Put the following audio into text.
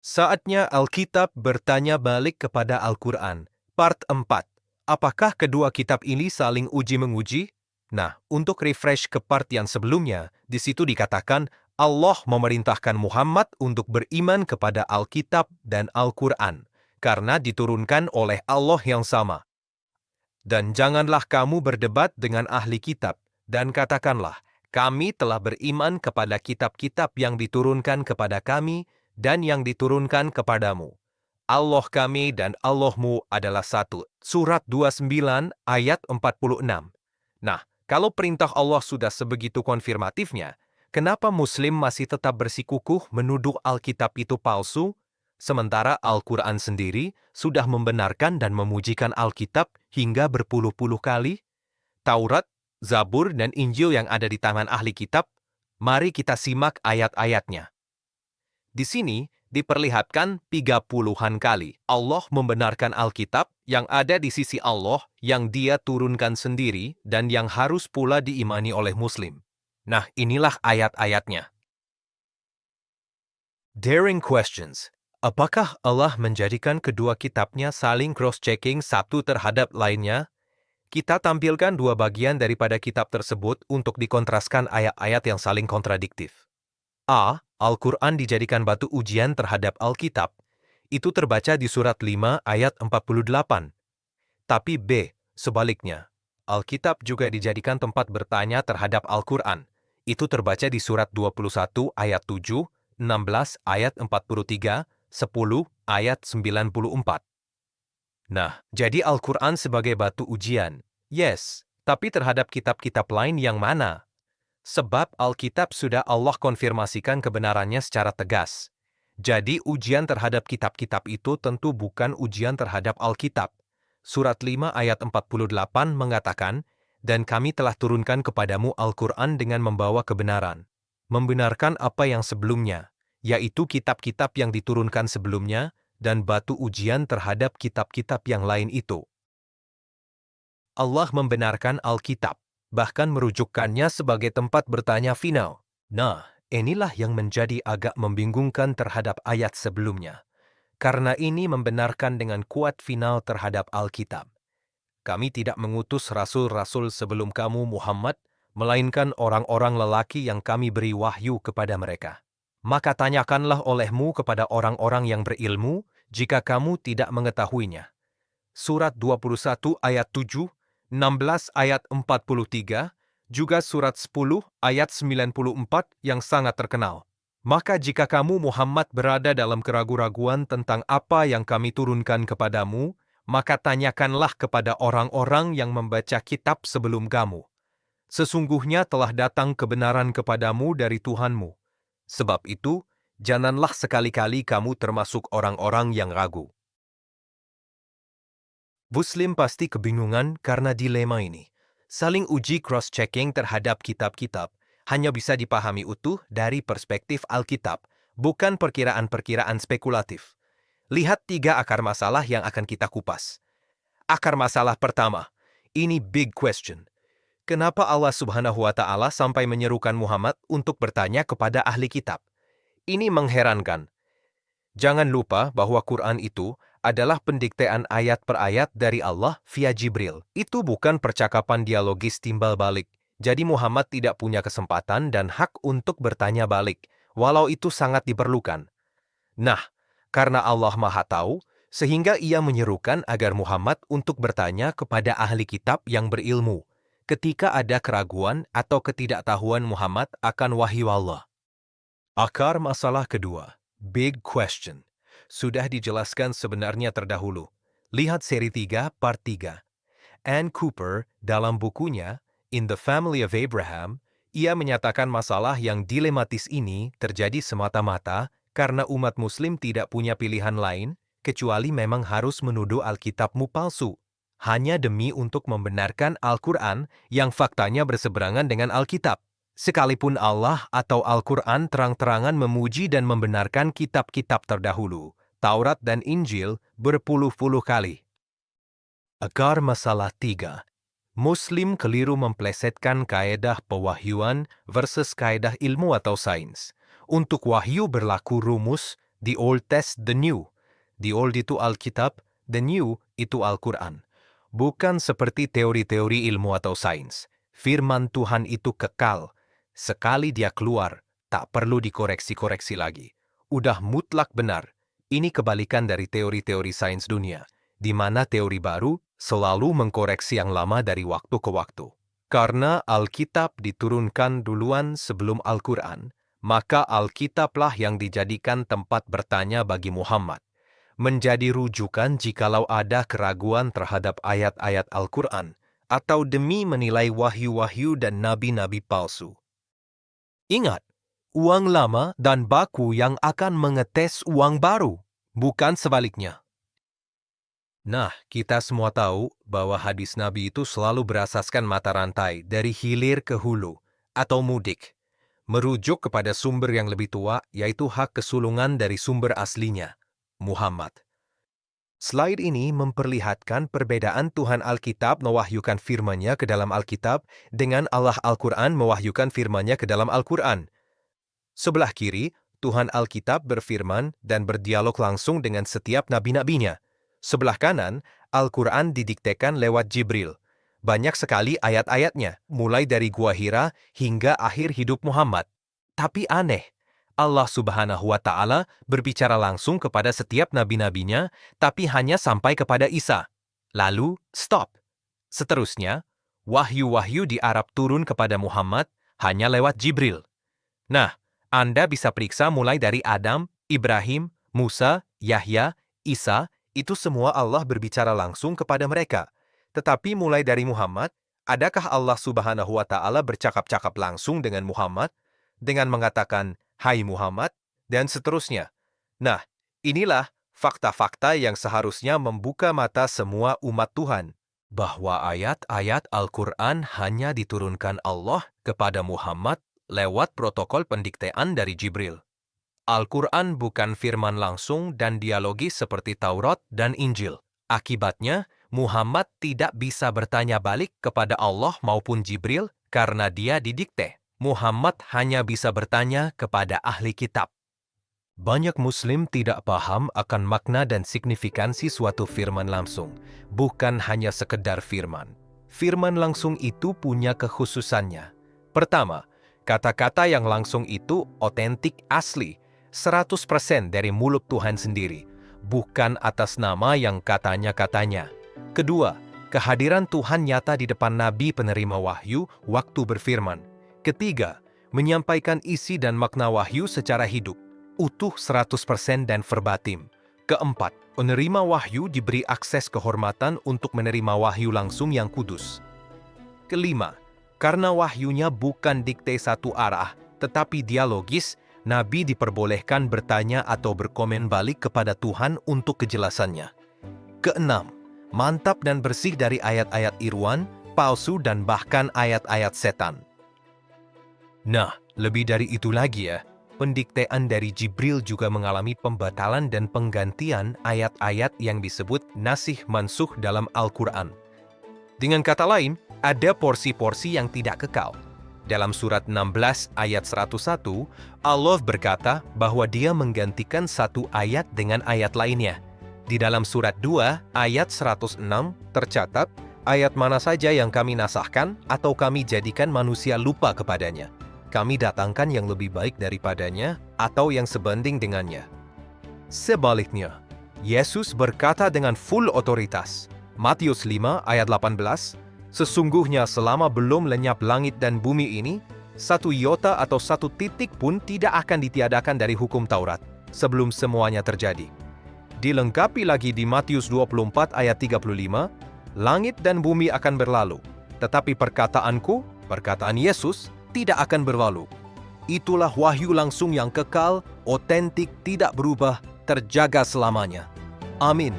Saatnya Alkitab bertanya balik kepada Al-Quran. Part 4. Apakah kedua kitab ini saling uji-menguji? Nah, untuk refresh ke part yang sebelumnya, di situ dikatakan Allah memerintahkan Muhammad untuk beriman kepada Alkitab dan Al-Quran, karena diturunkan oleh Allah yang sama. Dan janganlah kamu berdebat dengan ahli kitab, dan katakanlah, kami telah beriman kepada kitab-kitab yang diturunkan kepada kami dan yang diturunkan kepadamu. Allah kami dan Allahmu adalah satu. Surat 29 ayat 46. Nah, kalau perintah Allah sudah sebegitu konfirmatifnya, kenapa Muslim masih tetap bersikukuh menuduh Alkitab itu palsu? Sementara Al-Quran sendiri sudah membenarkan dan memujikan Alkitab hingga berpuluh-puluh kali. Taurat, Zabur, dan Injil yang ada di tangan ahli kitab, mari kita simak ayat-ayatnya. Di sini diperlihatkan 30-an kali Allah membenarkan Alkitab yang ada di sisi Allah yang Dia turunkan sendiri dan yang harus pula diimani oleh Muslim. Nah, inilah ayat-ayatnya. Daring questions. Apakah Allah menjadikan kedua kitabnya saling cross-checking satu terhadap lainnya? Kita tampilkan dua bagian daripada kitab tersebut untuk dikontraskan ayat-ayat yang saling kontradiktif. A. Al-Quran dijadikan batu ujian terhadap Alkitab. Itu terbaca di surat 5 ayat 48. Tapi B. Sebaliknya. Alkitab juga dijadikan tempat bertanya terhadap Al-Quran. Itu terbaca di surat 21 ayat 7, 16 ayat 43, 10 ayat 94. Nah, jadi Al-Quran sebagai batu ujian. Yes, tapi terhadap kitab-kitab lain yang mana? Sebab Alkitab sudah Allah konfirmasikan kebenarannya secara tegas. Jadi ujian terhadap kitab-kitab itu tentu bukan ujian terhadap Alkitab. Surat 5 ayat 48 mengatakan, dan kami telah turunkan kepadamu Al-Quran dengan membawa kebenaran. Membenarkan apa yang sebelumnya, yaitu kitab-kitab yang diturunkan sebelumnya, dan batu ujian terhadap kitab-kitab yang lain itu. Allah membenarkan Alkitab, bahkan merujukkannya sebagai tempat bertanya final. Nah, inilah yang menjadi agak membingungkan terhadap ayat sebelumnya. Karena ini membenarkan dengan kuat final terhadap Alkitab. Kami tidak mengutus rasul-rasul sebelum kamu Muhammad, melainkan orang-orang lelaki yang kami beri wahyu kepada mereka. Maka tanyakanlah olehmu kepada orang-orang yang berilmu, jika kamu tidak mengetahuinya. Surat 21 ayat 7, 16 ayat 43, juga surat 10 ayat 94 yang sangat terkenal. Maka jika kamu Muhammad berada dalam keraguan-raguan tentang apa yang kami turunkan kepadamu, maka tanyakanlah kepada orang-orang yang membaca kitab sebelum kamu. Sesungguhnya telah datang kebenaran kepadamu dari Tuhanmu. Sebab itu, janganlah sekali-kali kamu termasuk orang-orang yang ragu. Muslim pasti kebingungan karena dilema ini. Saling uji cross-checking terhadap kitab-kitab hanya bisa dipahami utuh dari perspektif Alkitab, bukan perkiraan-perkiraan spekulatif. Lihat 3 akar masalah yang akan kita kupas. Akar masalah pertama, ini big question. Kenapa Allah Subhanahu wa Ta'ala sampai menyerukan Muhammad untuk bertanya kepada ahli kitab? Ini mengherankan. Jangan lupa bahwa Quran itu adalah pendiktean ayat per ayat dari Allah via Jibril. Itu bukan percakapan dialogis timbal balik. Jadi Muhammad tidak punya kesempatan dan hak untuk bertanya balik, walau itu sangat diperlukan. Nah, karena Allah Maha Tahu, sehingga ia menyerukan agar Muhammad untuk bertanya kepada ahli kitab yang berilmu, ketika ada keraguan atau ketidaktahuan Muhammad akan wahyu Allah. Akar masalah kedua, big question, sudah dijelaskan sebenarnya terdahulu. Lihat seri 3, part 3. Ann Cooper, dalam bukunya, In the Family of Abraham, ia menyatakan masalah yang dilematis ini terjadi semata-mata karena umat muslim tidak punya pilihan lain, kecuali memang harus menuduh Alkitabmu palsu, hanya demi untuk membenarkan Al-Quran yang faktanya berseberangan dengan Alkitab. Sekalipun Allah atau Al-Quran terang-terangan memuji dan membenarkan kitab-kitab terdahulu, Taurat dan Injil, berpuluh-puluh kali. Akar masalah 3. Muslim keliru memplesetkan kaedah pewahyuan versus kaedah ilmu atau sains. Untuk wahyu berlaku rumus, The Old Test, the New. The Old itu Alkitab, the New itu Al-Quran. Bukan seperti teori-teori ilmu atau sains. Firman Tuhan itu kekal. Sekali dia keluar, tak perlu dikoreksi-koreksi lagi. Udah mutlak benar. Ini kebalikan dari teori-teori sains dunia, di mana teori baru selalu mengkoreksi yang lama dari waktu ke waktu. Karena Alkitab diturunkan duluan sebelum Al-Quran, maka Alkitablah yang dijadikan tempat bertanya bagi Muhammad, menjadi rujukan jikalau ada keraguan terhadap ayat-ayat Al-Quran, atau demi menilai wahyu-wahyu dan nabi-nabi palsu. Ingat, uang lama dan baku yang akan mengetes uang baru, bukan sebaliknya. Nah, kita semua tahu bahwa hadis Nabi itu selalu berasaskan mata rantai dari hilir ke hulu, atau mudik, merujuk kepada sumber yang lebih tua, yaitu hak kesulungan dari sumber aslinya, Muhammad. Slide ini memperlihatkan perbedaan Tuhan Alkitab mewahyukan firman-Nya ke dalam Alkitab dengan Allah Al-Quran mewahyukan firman-Nya ke dalam Al-Quran. Sebelah kiri, Tuhan Alkitab berfirman dan berdialog langsung dengan setiap nabi-nabinya. Sebelah kanan, Al-Quran didiktekan lewat Jibril. Banyak sekali ayat-ayatnya, mulai dari Gua Hira hingga akhir hidup Muhammad. Tapi aneh, Allah Subhanahu wa Ta'ala berbicara langsung kepada setiap nabi-nabinya, tapi hanya sampai kepada Isa. Lalu, stop. Seterusnya, wahyu-wahyu di Arab turun kepada Muhammad hanya lewat Jibril. Nah, Anda bisa periksa mulai dari Adam, Ibrahim, Musa, Yahya, Isa, itu semua Allah berbicara langsung kepada mereka. Tetapi mulai dari Muhammad, adakah Allah Subhanahu wa Ta'ala bercakap-cakap langsung dengan Muhammad, dengan mengatakan, "Hai Muhammad," dan seterusnya? Nah, inilah fakta-fakta yang seharusnya membuka mata semua umat Tuhan, bahwa ayat-ayat Al-Quran hanya diturunkan Allah kepada Muhammad lewat protokol pendiktean dari Jibril. Al-Quran bukan firman langsung dan dialogis seperti Taurat dan Injil. Akibatnya, Muhammad tidak bisa bertanya balik kepada Allah maupun Jibril karena dia didikte. Muhammad hanya bisa bertanya kepada ahli kitab. Banyak Muslim tidak paham akan makna dan signifikansi suatu firman langsung, bukan hanya sekedar firman. Firman langsung itu punya kekhususannya. Pertama, kata-kata yang langsung itu otentik asli, 100% dari mulut Tuhan sendiri, bukan atas nama yang katanya-katanya. Kedua, kehadiran Tuhan nyata di depan nabi penerima wahyu waktu berfirman. Ketiga, menyampaikan isi dan makna wahyu secara hidup, utuh 100% dan verbatim. Keempat, penerima wahyu diberi akses kehormatan untuk menerima wahyu langsung yang kudus. Kelima, karena wahyunya bukan dikte satu arah, tetapi dialogis, nabi diperbolehkan bertanya atau berkomen balik kepada Tuhan untuk kejelasannya. Keenam, mantap dan bersih dari ayat-ayat irwan, palsu dan bahkan ayat-ayat setan. Nah, lebih dari itu lagi ya, pendiktean dari Jibril juga mengalami pembatalan dan penggantian ayat-ayat yang disebut nasih mansuh dalam Al-Quran. Dengan kata lain, ada porsi-porsi yang tidak kekal. Dalam surat 16 ayat 101, Allah berkata bahwa Dia menggantikan satu ayat dengan ayat lainnya. Di dalam surat 2 ayat 106 tercatat, ayat mana saja yang kami nasahkan atau kami jadikan manusia lupa kepadanya, kami datangkan yang lebih baik daripadanya atau yang sebanding dengannya. Sebaliknya, Yesus berkata dengan full otoritas, Matius 5 ayat 18, sesungguhnya selama belum lenyap langit dan bumi ini, satu iota atau satu titik pun tidak akan ditiadakan dari hukum Taurat sebelum semuanya terjadi. Dilengkapi lagi di Matius 24 ayat 35, langit dan bumi akan berlalu, tetapi perkataanku, perkataan Yesus, tidak akan berlalu. Itulah wahyu langsung yang kekal, otentik, tidak berubah, terjaga selamanya. Amin.